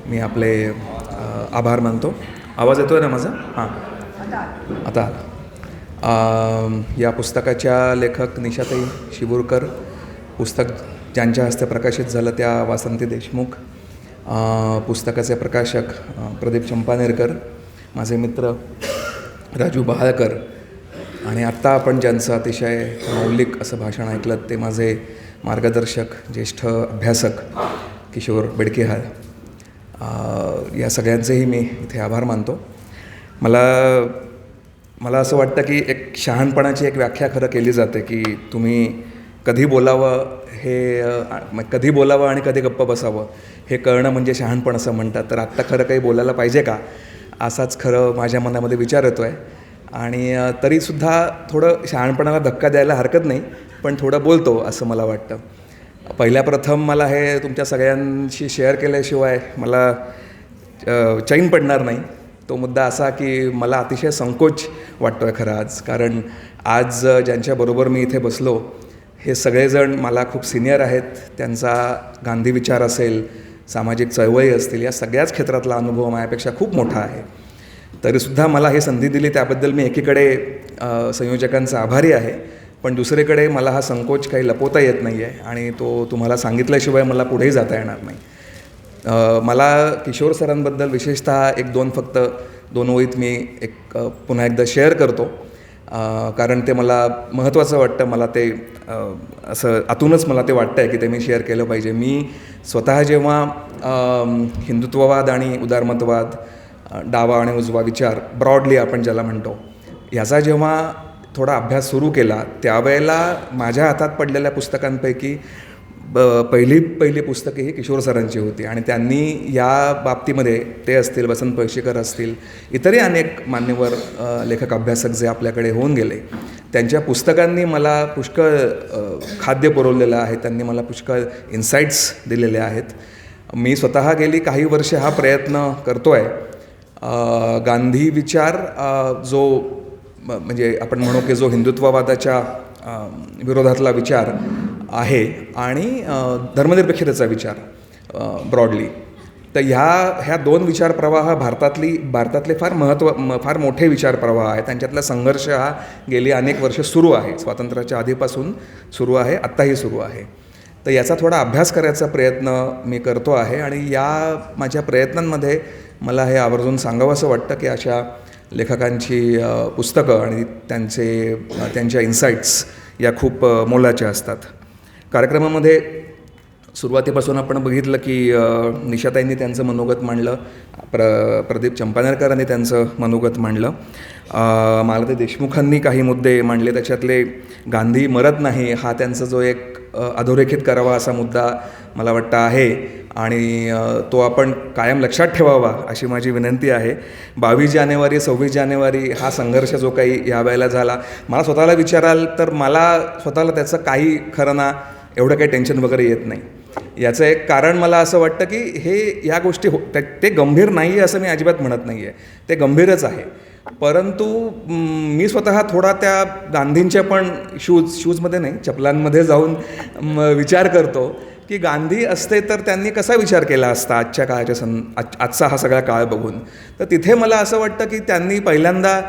मी आपले आभार मानतो. आवाज येतो आहे ना माझा? हां, आता या पुस्तकाच्या लेखक निशाताई शिबूरकर, पुस्तक ज्यांच्या हस्ते प्रकाशित झालं त्या वासंती देशमुख, पुस्तकाचे प्रकाशक प्रदीप चंपानेरकर, माझे मित्र राजू बहाळकर, आणि आत्ता आपण ज्यांचं अतिशय मौलिक असं भाषण ऐकलं ते माझे मार्गदर्शक ज्येष्ठ अभ्यासक किशोर बेडकेहाळ. या सगळ्यांचेही मी इथे आभार मानतो. मला असं वाटतं की एक शहाणपणाची एक व्याख्या खरं केली जाते की तुम्ही कधी बोलावं कधी बोलावं आणि कधी गप्प बसावं हे कळणं म्हणजे शहाणपण असं म्हणतात. तर आत्ता खरं काही बोलायला पाहिजे का असाच खरं माझ्या मनामध्ये विचार येतो आहे. आणि तरीसुद्धा थोडं शहाणपणाला धक्का द्यायला हरकत नाही, पण थोडं बोलतो असं मला वाटतं. पहिल्या प्रथम मला हे तुमच्या सगळ्यांशी शेअर केल्याशिवाय मला चैन पडणार नाही. तो मुद्दा असा की मला अतिशय संकोच वाटतो आहे खरं आज, कारण आज ज्यांच्याबरोबर मी इथे बसलो हे सगळेजण मला खूप सिनियर आहेत. त्यांचा गांधी विचार असेल, सामाजिक चळवळी असतील, या सगळ्याच क्षेत्रातला अनुभव माझ्यापेक्षा खूप मोठा आहे. तरीसुद्धा मला ही संधी दिली त्याबद्दल मी एकीकडे संयोजकांचा आभारी आहे, पण दुसरीकडे मला हा संकोच काही लपवता येत नाही आहे आणि तो तुम्हाला सांगितल्याशिवाय मला पुढेही जाता येणार नाही. मला किशोर सरांबद्दल विशेषतः फक्त दोन ओळीत मी पुन्हा एकदा शेअर करतो, कारण ते मला महत्त्वाचं वाटतं. मला ते असं आतूनच मला ते वाटतं आहे की ते मी शेअर केलं पाहिजे. मी स्वतः जेव्हा हिंदुत्ववाद आणि उदारमतवाद, डावा आणि उजवा विचार ब्रॉडली आपण ज्याला म्हणतो, याचा जेव्हा थोडा अभ्यास सुरू केला त्यावेळेला माझ्या हातात पडलेल्या पुस्तकांपैकी पहिली पुस्तके ही किशोर सरांची होती. आणि त्यांनी या बाबतीमध्ये ते असतील, वसंत पैशीकर असतील, इतरही अनेक मान्यवर लेखक अभ्यासक जे आपल्याकडे होऊन गेले, त्यांच्या पुस्तकांनी मला पुष्कळ खाद्य पुरवलेलं आहे. त्यांनी मला पुष्कळ इन्साईट्स दिलेले आहेत. मी स्वतः गेली काही वर्षे हा प्रयत्न करतो आहे. गांधी विचार जो म्हणजे आपण म्हणू की जो हिंदुत्ववादाच्या विरोधातला विचार आहे आणि धर्मनिरपेक्षतेचा विचार ब्रॉडली, तर ह्या दोन विचार प्रवाह भारतातले फार मोठे विचार प्रवाह आहेत. त्यांच्यातला संघर्ष हा गेली अनेक वर्ष सुरू आहे, स्वातंत्र्याच्या आधीपासून सुरू आहे, आत्ताही सुरू आहे. तर याचा थोडा अभ्यास करायचा प्रयत्न मी करतो आहे. आणि या माझ्या प्रयत्नांमध्ये मला हे आवर्जून सांगावं असं वाटतं की अशा लेखकांची पुस्तकं आणि त्यांच्या इन्साईट्स या खूप मोलाच्या असतात. कार्यक्रमामध्ये सुरुवातीपासून आपण बघितलं की निशाताईंनी त्यांचं मनोगत मांडलं, प्रदीप चंपानेरकरांनी त्यांचं मनोगत मांडलं, मालती देशमुखांनी काही मुद्दे मांडले. त्याच्यातले गांधी मरत नाही हा त्यांचा जो एक अधोरेखित करावा असा मुद्दा मला वाटतं आहे आणि तो आपण कायम लक्षात ठेवावा अशी माझी विनंती आहे. 22 जानेवारी 26 जानेवारी हा संघर्ष जो काही यावेळेला झाला, मला स्वतःला विचाराल तर मला स्वतःला त्याचं काही खरं ना एवढं काही टेन्शन वगैरे येत नाही. याचं एक कारण मला असं वाटतं की या गोष्टी ते गंभीर नाही आहे असं मी अजिबात म्हणत नाही आहे, ते गंभीरच आहे. परंतु मी स्वतः थोडा त्या गांधींच्या पण शूजमध्ये नाही, चपलांमध्ये जाऊन विचार करतो की गांधी असते तर त्यांनी कसा विचार केला असता आजच्या काळाच्या आजचा हा सगळा काळ बघून. तर तिथे मला असं वाटतं की त्यांनी पहिल्यांदा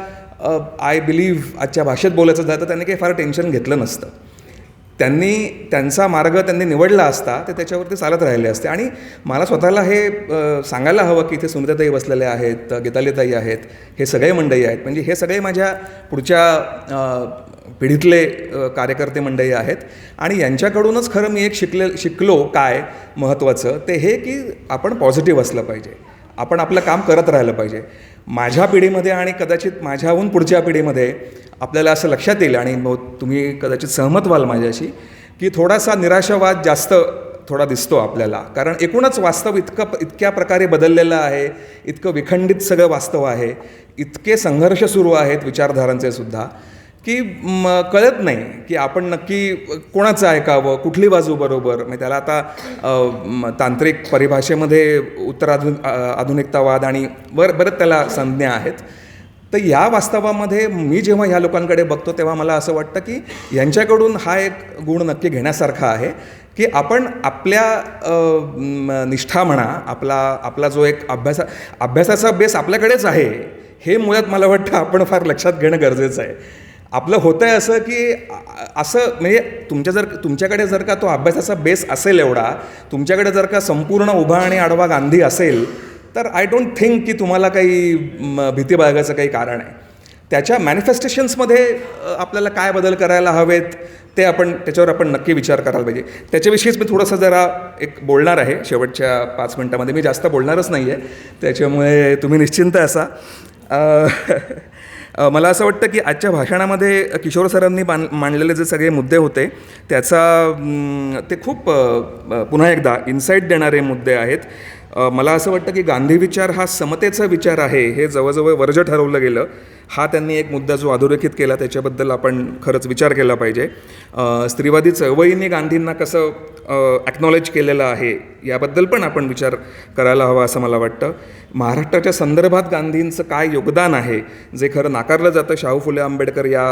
आय बिलीव्ह आजच्या भाषेत बोलायचं झालं तर त्यांनी काही फार टेन्शन घेतलं नसतं. त्यांचा मार्ग त्यांनी निवडला असता ते त्याच्यावरती चालत राहिले असते. आणि मला स्वतःला हे सांगायला हवं की इथे सुनीताताई बसलेल्या आहेत, गीतालीताई आहेत, हे सगळे मंडळी आहेत, म्हणजे हे सगळे माझ्या पुढच्या पिढीतले कार्यकर्ते मंडळी आहेत. आणि यांच्याकडूनच खरं मी एक शिकलो काय महत्त्वाचं ते हे की आपण पॉझिटिव्ह असलं पाहिजे, आपण आपलं काम करत राहिलं पाहिजे. माझ्या पिढीमध्ये आणि कदाचित माझ्याहून पुढच्या पिढीमध्ये आपल्याला असं लक्षात येईल आणि तुम्ही कदाचित सहमत व्हाल माझ्याशी की थोडासा निराशावाद जास्त थोडा दिसतो आपल्याला, कारण एकूणच वास्तव इतक्या प्रकारे बदललेलं आहे, इतकं विखंडित सगळं वास्तव आहे, इतके संघर्ष सुरू आहेत विचारधारांचे सुद्धा की कळत नाही की आपण नक्की कोणाचं ऐकावं, कुठली बाजू बरोबर. म्हणजे त्याला आता तांत्रिक परिभाषेमध्ये आधुनिकतावाद आणि बरंच त्याला संज्ञा आहेत. तर या वास्तवामध्ये मी जेव्हा ह्या लोकांकडे बघतो तेव्हा मला असं वाटतं की यांच्याकडून हा एक गुण नक्की घेण्यासारखा आहे की आपण आपल्या निष्ठा म्हणा, आपला जो एक अभ्यासाचा बेस आपल्याकडेच आहे, हे मुळात मला वाटतं आपण फार लक्षात घेणं गरजेचं आहे. आपलं होतं आहे असं की असं म्हणजे तुमच्याकडे जर का तो अभ्यासाचा बेस असेल एवढा, तुमच्याकडे जर का संपूर्ण उभा आणि आडवा गांधी असेल, तर आय डोंट थिंक की तुम्हाला काही भीती बाळगायचं काही कारण आहे. त्याच्या मॅनिफेस्टेशन्समध्ये आपल्याला काय बदल करायला हवेत त्याच्यावर आपण नक्की विचार करायला पाहिजे. त्याच्याविषयीच मी थोडंसं जरा एक बोलणार आहे शेवटच्या 5 मिनटामध्ये. मी जास्त बोलणारच नाही आहे, त्याच्यामुळे तुम्ही निश्चिंत असा. मला असं वाटतं की आजच्या भाषणामध्ये किशोर सरांनी मांडलेले जे सगळे मुद्दे होते ते खूप पुन्हा एकदा इन्साईट देणारे मुद्दे आहेत. मला असं वाटतं की गांधी विचार हा समतेचा विचार आहे हे जवळजवळ वर्ज ठरवलं गेलं. हा त्यांनी एक मुद्दा जो अधोरेखित केला त्याच्याबद्दल आपण खरंच विचार केला पाहिजे. स्त्रीवादी चळवळीने गांधींना कसं ॲक्नॉलेज केलेलं आहे याबद्दल पण आपण विचार करायला हवा असं मला वाटतं. महाराष्ट्राच्या संदर्भात गांधींचं काय योगदान आहे जे खरं नाकारलं जातं शाहू फुले आंबेडकर या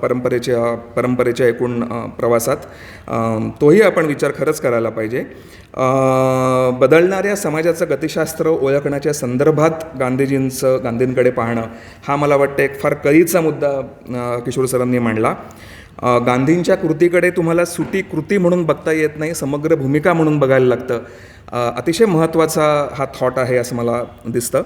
परंपरेच्या एकूण प्रवासात, तोही आपण विचार खरंच करायला पाहिजे. बदलणाऱ्या समाजाचं गतिशास्त्र ओळखण्याच्या संदर्भात गांधींकडे पाहणं हा मला वाटतं एक फार कळीचा मुद्दा किशोर सरांनी मांडला. गांधींच्या कृतीकडे तुम्हाला सुटी कृती म्हणून बघता येत नाही, समग्र भूमिका म्हणून बघायला लागतं. अतिशय महत्त्वाचा हा थॉट आहे असं मला दिसतं.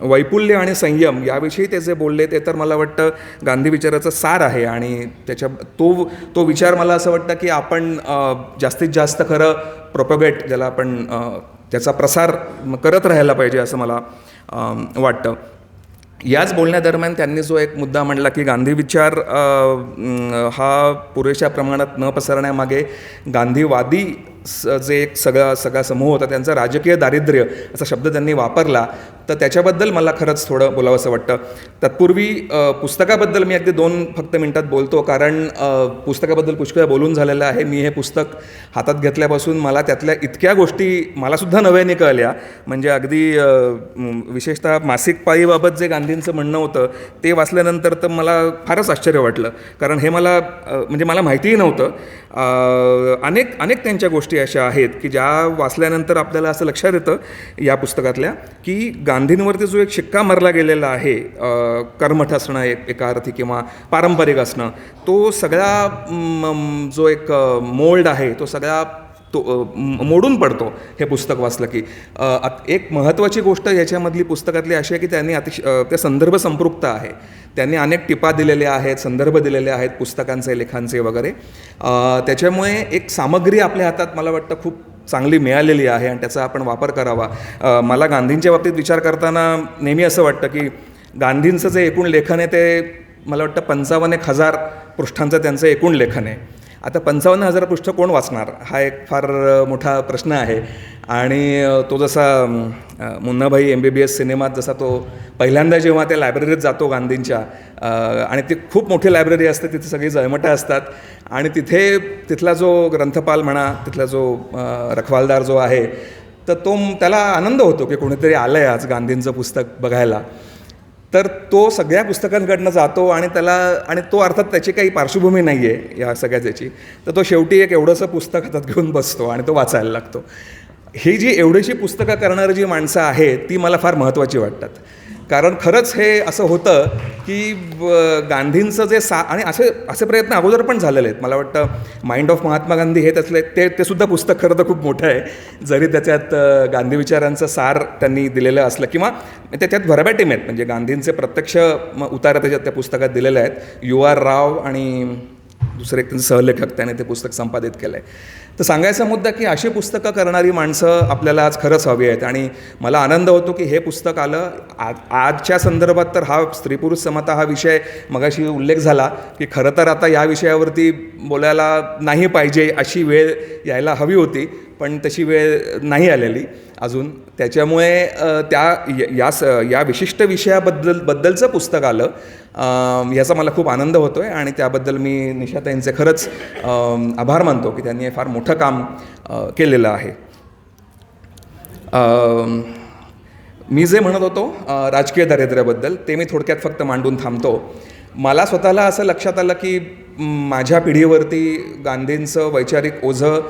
वैपुल्य आणि संयम याविषयी ते जे बोलले ते तर मला वाटतं गांधी विचाराचं सार आहे आणि तो विचार मला असं वाटतं की आपण जास्तीत जास्त खरं प्रोपगेट ज्याला आपण त्याचा प्रसार करत राहायला पाहिजे असं मला वाटतं. याच बोलण्यादरम्यान त्यांनी जो एक मुद्दा मांडला की गांधी विचार हा पुरेशा प्रमाणात न पसरण्यामागे गांधीवादी जे एक सगळा समूह होता त्यांचं राजकीय दारिद्र्य असा शब्द त्यांनी वापरला, तर त्याच्याबद्दल मला खरंच थोडं बोलावंसं वाटतं. तत्पूर्वी पुस्तकाबद्दल मी अगदी 2 फक्त मिनटात बोलतो, कारण पुस्तकाबद्दल पुष्कळ बोलून झालेलं आहे. मी हे पुस्तक हातात घेतल्यापासून मला त्यातल्या इतक्या गोष्टी मलासुद्धा नव्याने कळल्या. म्हणजे अगदी विशेषतः मासिक पाळीबाबत जे गांधींचं म्हणणं होतं ते वाचल्यानंतर तर मला फारच आश्चर्य वाटलं, कारण हे मला माहितीही नव्हतं. अनेक त्यांच्या गोष्टी अशा आहेत की ज्या वाचल्यानंतर आपल्याला असं लक्षात येतं या पुस्तकातल्या की गांधींवरती जो एक शिक्का मारला गेलेला आहे, कर्मठ असणं एका अर्थी किंवा पारंपरिक असणं, तो सगळा जो एक मोल्ड आहे तो सगळा मोडून पडतो हे पुस्तक वाचलं की. एक महत्त्वाची गोष्ट याच्यामधली पुस्तकातली अशी आहे की त्यांनी ते संदर्भ संपृक्त आहे. त्यांनी अनेक टिपा दिलेल्या आहेत, संदर्भ दिलेले आहेत पुस्तकांचे, लेखांचे वगैरे. त्याच्यामुळे एक सामग्री आपल्या हातात मला वाटतं खूप चांगली मिळालेली आहे आणि त्याचा आपण वापर करावा. मला गांधींच्या बाबतीत विचार करताना नेहमी असं वाटतं की गांधींचं जे एकूण लेखन आहे ते मला वाटतं 55,000 पृष्ठांचं त्यांचं एकूण लेखन आहे. आता 55,000 पृष्ठ कोण वाचणार हा एक फार मोठा प्रश्न आहे. आणि तो जसा मुन्नाभाई MBBS सिनेमात जसा तो पहिल्यांदा जेव्हा त्या लायब्ररीत जातो गांधींच्या, आणि ती खूप मोठी लायब्ररी असते, तिथे सगळी जळमटं असतात आणि तिथला जो ग्रंथपाल म्हणा, तिथला जो रखवालदार जो आहे, तर त्याला आनंद होतो की कोणीतरी आलं आहे आज गांधींचं पुस्तक बघायला. तर तो सगळ्या पुस्तकांकडनं जातो आणि तो अर्थात त्याची काही पार्श्वभूमी नाही आहे या सगळ्याच याची, तर तो शेवटी एक एवढंसं पुस्तक हातात घेऊन बसतो आणि तो वाचायला लागतो. ही जी एवढीशी पुस्तकं करणारी जी माणसं आहेत ती मला फार महत्त्वाची वाटतात, कारण खरंच हे असं होतं की गांधींचं जे आणि असे प्रयत्न अगोदर पण झालेले आहेत. मला वाटतं माइंड ऑफ महात्मा गांधी हे त्यातलं ते सुद्धा पुस्तक खरं तर खूप मोठं आहे, जरी त्याच्यात गांधी विचारांचं सार त्यांनी दिलेलं असलं किंवा त्याच्यात व्हर्बॅटिम आहेत, म्हणजे गांधींचे प्रत्यक्ष उतारा त्या पुस्तकात दिलेले आहेत. UR राव आणि दुसरे एक त्यांचे सहलेखक त्याने ते पुस्तक संपादित केलं आहे. तर सांगायचा मुद्दा की अशी पुस्तकं करणारी माणसं आपल्याला आज खरंच हवी आहेत. आणि मला आनंद होतो की हे पुस्तक आलं आजच्या संदर्भात. तर हा स्त्री पुरुष समता हा विषय मगाशी उल्लेख झाला की खरं तर आता या विषयावरती बोलायला नाही पाहिजे अशी वेळ यायला हवी होती, पण तशी वेळ नाही आलेली अजून. त्याच्यामुळे या विशिष्ट विषयाबद्दलचं पुस्तक आलं याचा मला खूप आनंद होतो आहे आणि त्याबद्दल मी निशाताईंचे खरंच आभार मानतो की त्यांनी हे फार मोठं काम केलेलं आहे. मी जे म्हणत होतो राजकीय दारिद्र्याबद्दल ते मी थोडक्यात फक्त मांडून थांबतो. मला स्वतःला असं लक्षात आलं की माझ्या पिढीवरती गांधींचं वैचारिक ओझं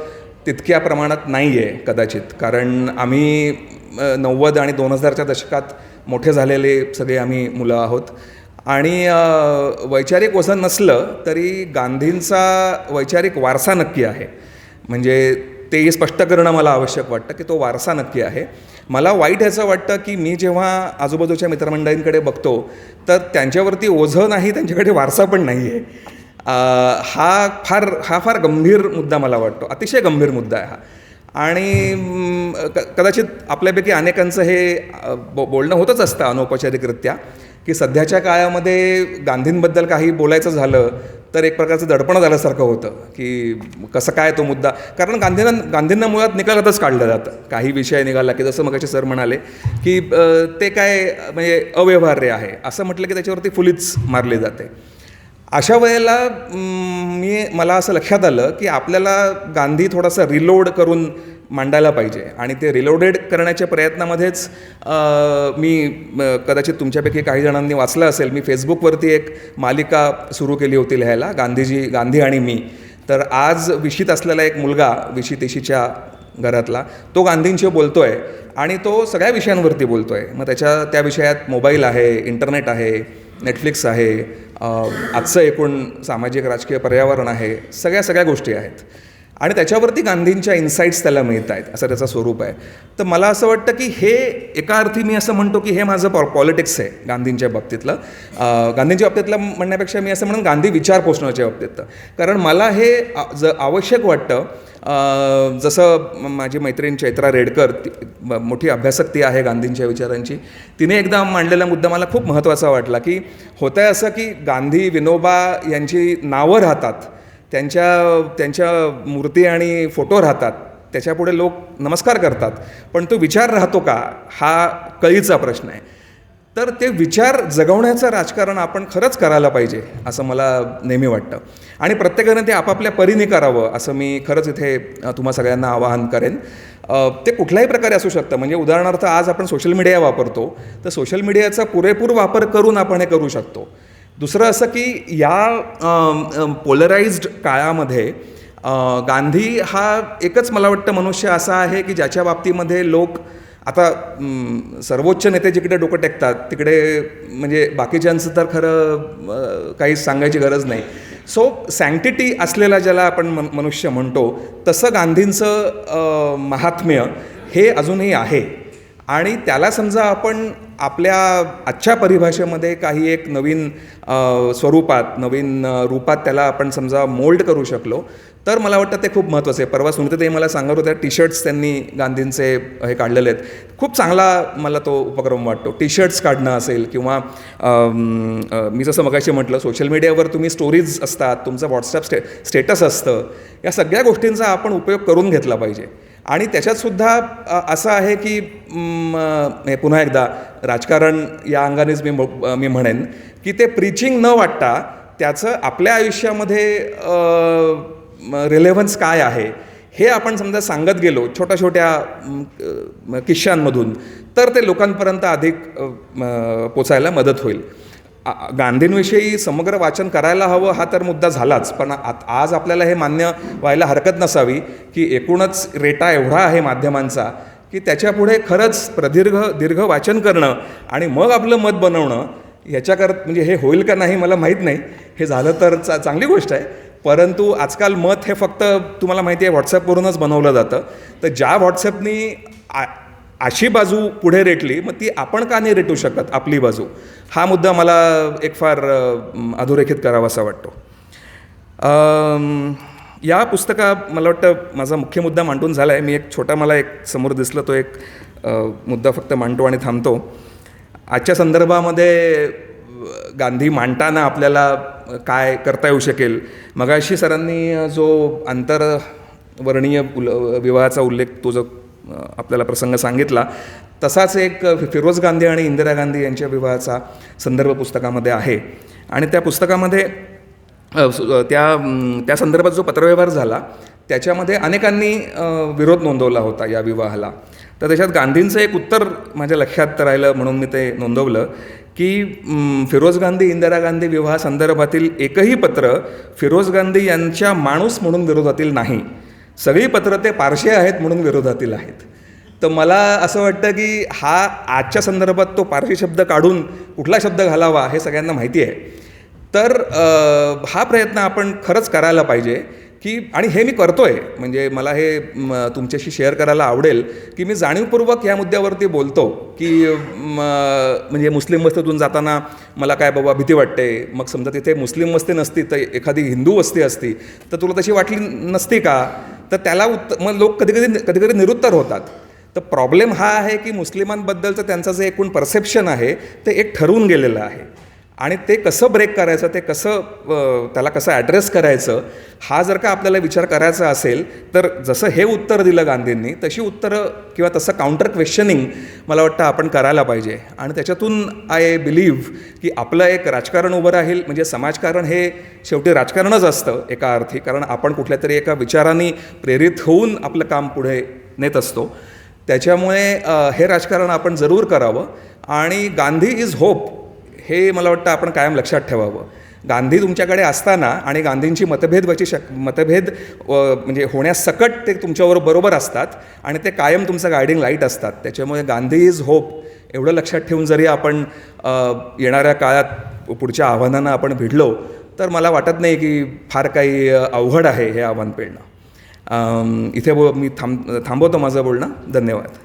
तितक्या प्रमाणात नाही आहे कदाचित, कारण आम्ही 90 आणि 2000च्या दशकात मोठे झालेले सगळे आम्ही मुलं आहोत. आणि वैचारिक ओझं नसलं तरी गांधींचा वैचारिक वारसा नक्की आहे. म्हणजे ते स्पष्ट करणं मला आवश्यक वाटतं की तो वारसा नक्की आहे. मला वाईट ह्याचं वाटतं की मी जेव्हा आजूबाजूच्या मित्रमंडळींकडे बघतो तर त्यांच्यावरती ओझं नाही, त्यांच्याकडे वारसा पण नाही आहे. हा फार गंभीर मुद्दा मला वाटतो, अतिशय गंभीर मुद्दा आहे हा. आणि कदाचित आपल्यापैकी अनेकांचं हे बोलणं होतच असतं अनौपचारिकरित्या की सध्याच्या काळामध्ये गांधींबद्दल काही बोलायचं झालं तर एक प्रकारचं दडपण झाल्यासारखं होतं की कसं काय तो मुद्दा, कारण गांधींना मुळात निकालातच काढलं जातं. काही विषय निघाला की जसं मगाशी सर म्हणाले की ते काय म्हणजे अव्यवहार्य आहे असं म्हटलं की त्याच्यावरती फुलीच मारली जाते. अशा वेळेला मला असं लक्षात आलं की आपल्याला गांधी थोडासा रिलोड करून मांडायला पाहिजे. आणि ते रिलोडेड करण्याच्या प्रयत्नामध्येच मी कदाचित तुमच्यापैकी काही जणांनी वाचलं असेल, मी फेसबुकवरती एक मालिका सुरू केली होती लिहायला, गांधी आणि मी. तर आज विशीत असलेला एक मुलगा, विशी-तेशीच्या घरातला, तो गांधींशी बोलतो आहे आणि तो सगळ्या विषयांवरती बोलतो आहे. मग त्या विषयात मोबाईल आहे, इंटरनेट आहे, नेटफ्लिक्स आहे, आजचं एकूण सामाजिक राजकीय पर्यावरण आहे, सगळ्या गोष्टी आहेत. आणि त्याच्यावरती गांधींच्या इन्साईट्स त्याला मिळत आहेत, असं त्याचं स्वरूप आहे. तर मला असं वाटतं की हे एका अर्थी मी असं म्हणतो की हे माझं पॉलिटिक्स आहे गांधींच्या बाबतीतलं. गांधींच्या बाबतीतलं म्हणण्यापेक्षा मी असं म्हणून गांधी विचार पोचण्याच्या बाबतीतलं. कारण मला हे आवश्यक वाटतं. जसं माझी मैत्रीण चैत्रा रेडकर, मोठी अभ्यासक ती आहे गांधींच्या विचारांची, तिने एकदा मांडलेला मुद्दा मला खूप महत्त्वाचा वाटला की होतं आहे असं की गांधी, विनोबा यांची नावं राहतात, त्यांच्या मूर्ती आणि फोटो राहतात, त्याच्यापुढे लोक नमस्कार करतात, पण तो विचार राहतो का, हा कळीचा प्रश्न आहे. तर ते विचार जगवण्याचं राजकारण आपण खरंच करायला पाहिजे असं मला नेहमी वाटतं. आणि प्रत्येकानं ते आपापल्या परीने करावं असं मी खरंच इथे तुम्हा सगळ्यांना आवाहन करेन. ते कुठल्याही प्रकारे असू शकतं. म्हणजे उदाहरणार्थ आज आपण सोशल मीडिया वापरतो, तर सोशल मीडियाचा पुरेपूर वापर करून आपण हे करू शकतो. दुसरं असं की या पोलराइज्ड काळामध्ये गांधी हा एकच मला वाटतं मनुष्य असा आहे की ज्याच्या बाबतीमध्ये लोक आता सर्वोच्च नेते जिकडे डोकं टेकतात तिकडे म्हणजे बाकीच्यांचं तर खरं काही सांगायची गरज नाही. सो सँक्टिटी असलेला ज्याला आपण मनुष्य म्हणतो तसं गांधींचं महात्म्य हे अजूनही आहे. आणि त्याला समजा आपण आपल्या आजच्या परिभाषेमध्ये काही एक नवीन स्वरूपात, नवीन रूपात त्याला आपण समजा मोल्ड करू शकलो तर मला वाटतं ते खूप महत्त्वाचं आहे. परवा सुनीताताई मला सांगत होत्या टी-शर्ट्स त्यांनी गांधींचे हे काढलेले आहेत. खूप चांगला मला तो उपक्रम वाटतो. टी-शर्ट्स काढणं असेल किंवा मी जसं मगाशी म्हटलं सोशल मीडियावर तुम्ही स्टोरीज असतात, तुमचं व्हॉट्सॲप स्टेटस असतं, या सगळ्या गोष्टींचा आपण उपयोग करून घेतला पाहिजे. आणि त्याच्यातसुद्धा असं आहे की पुन्हा एकदा राजकारण या अंगानेच मी म्हणेन की ते प्रीचिंग न वाटता त्याचं आपल्या आयुष्यामध्ये रिलेव्हन्स काय आहे हे आपण समजा सांगत गेलो छोट्या छोट्या किस्स्यांमधून तर ते लोकांपर्यंत अधिक पोचायला मदत होईल. गांधींविषयी समग्र वाचन करायला हवं हा तर मुद्दा झालाच, पण आज आपल्याला हे मान्य व्हायला हरकत नसावी की एकूणच रेटा एवढा आहे माध्यमांचा की त्याच्यापुढे खरंच दीर्घ वाचन करणं आणि मग आपलं मत बनवणं म्हणजे हे होईल का नाही मला माहीत नाही. हे झालं तर चांगली गोष्ट आहे, परंतु आजकाल मत हे फक्त तुम्हाला माहिती आहे व्हॉट्सॲपवरूनच बनवलं जातं. तर ज्या व्हॉट्सॲपनी अशी बाजू पुढे रेटली मग ती आपण का नाही रेटू शकत आपली बाजू, हा मुद्दा मला एक फार अधोरेखित करावासा वाटतो. या पुस्तकात मला वाटतं माझा मुख्य मुद्दा मांडून झाला आहे. मी एक छोटा मला एक समोर दिसलं तो एक मुद्दा फक्त मांडतो आणि थांबतो. आजच्या संदर्भामध्ये गांधी मांडताना आपल्याला काय करता येऊ शकेल, मगाशी सरांनी जो आंतरवर्णीय विवाहाचा उल्लेख तो जो आपल्याला प्रसंग सांगितला तसाच एक फिरोज गांधी आणि इंदिरा गांधी यांच्या विवाहाचा संदर्भ पुस्तकामध्ये आहे. आणि त्या पुस्तकामध्ये त्या संदर्भात जो पत्रव्यवहार झाला त्याच्यामध्ये अनेकांनी विरोध नोंदवला होता या विवाहाला. तर त्याच्यात गांधींचं एक उत्तर माझ्या लक्षात राहिलं म्हणून मी ते नोंदवलं की फिरोज गांधी इंदिरा गांधी विवाहासंदर्भातील एकही पत्र फिरोज गांधी यांच्या माणूस म्हणून विरोधातील नाही. सगळी पत्र ते पारशी आहेत म्हणून विरोधातील आहेत. तर मला असं वाटतं की हा आजच्या संदर्भात तो पारशी शब्द काढून कुठला शब्द घालावा हे सगळ्यांना माहिती आहे. तर हा प्रयत्न आपण खरंच करायला पाहिजे की, आणि हे मी करतो आहे, म्हणजे मला हे तुमच्याशी शेअर करायला आवडेल की मी जाणीवपूर्वक या मुद्द्यावरती बोलतो की म्हणजे मुस्लिम वस्तीतून जाताना मला काय बाबा भीती वाटते. मग समजा तिथे मुस्लिम वस्ती नसती तर एखादी हिंदू वस्ती असती तर तुला तशी वाटली नसती का, तर त्याला मग लोक कधी निरुत्तर होतात. तर प्रॉब्लेम हा आहे की मुस्लिमांबद्दलचं त्यांचं जे एकूण परसेप्शन आहे ते एक ठरवून गेलेलं आहे, आणि ते कसं ब्रेक करायचं, ते कसं त्याला कसं ॲड्रेस करायचं, हा जर का आपल्याला विचार करायचा असेल तर जसं हे उत्तर दिलं गांधींनी तशी उत्तरं किंवा तसं काउंटर क्वेश्चनिंग मला वाटतं आपण करायला पाहिजे. आणि त्याच्यातून आय बिलीव्ह की आपलं एक राजकारण उभं राहील. म्हणजे समाजकारण हे शेवटी राजकारणच असतं एका अर्थी, कारण आपण कुठल्या तरी एका विचाराने प्रेरित होऊन आपलं काम पुढे नेत असतो. त्याच्यामुळे हे राजकारण आपण जरूर करावं. आणि गांधी इज होप हे मला वाटतं आपण कायम लक्षात ठेवावं. गांधी तुमच्याकडे असताना आणि गांधींची मतभेद म्हणजे होण्यासकट ते तुमच्यावर बरोबर असतात आणि ते कायम तुमचं गायडिंग लाईट असतात. त्याच्यामुळे गांधी इज होप एवढं लक्षात ठेवून जरी आपण येणाऱ्या काळात पुढच्या आव्हानांना आपण भिडलो तर मला वाटत नाही की फार काही अवघड आहे हे आव्हान पेलणं. इथे मी थांबवतो माझं बोलणं. धन्यवाद.